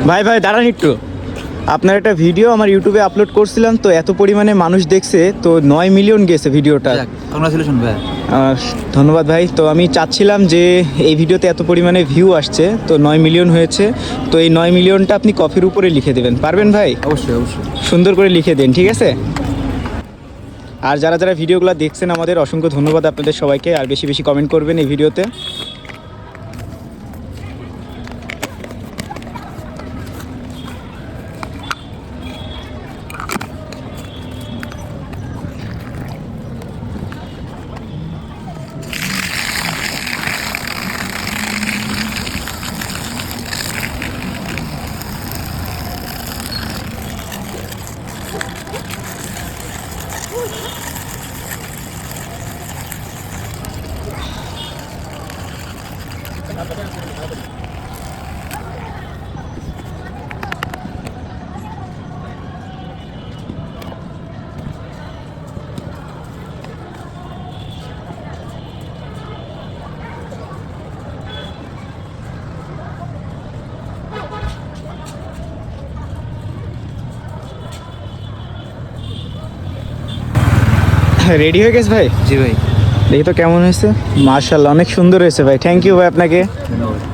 ভাই ভাই দাঁড়ান একটু, আপনার একটা ভিডিও আমার ইউটিউবে আপলোড করছিলাম, তো এত পরিমাণে মানুষ দেখছে, তো 9 মিলিয়ন গেছে ভিডিওটা। কংগ্রাচুলেশন ভাই। ধন্যবাদ ভাই। তো আমি চাচ্ছিলাম যে এই ভিডিওতে এত পরিমাণে ভিউ আসছে, তো 9 মিলিয়ন হয়েছে, তো এই 9 মিলিয়নটা আপনি কফির উপরে লিখে দেবেন, পারবেন ভাই? অবশ্যই অবশ্যই। সুন্দর করে লিখে দিন, ঠিক আছে? আর যারা যারা ভিডিওগুলো দেখছেন আমাদের অসংখ্য ধন্যবাদ আপনাদের সবাইকে, আর বেশি বেশি কমেন্ট করবেন এই ভিডিওতে। রেডি হয়ে গেছে ভাই? জি ভাই। দেখি তো কেমন হয়েছে। মার্শাল্লাহ, অনেক সুন্দর হয়েছে ভাই। থ্যাংক ইউ ভাই আপনাকে। ধন্যবাদ।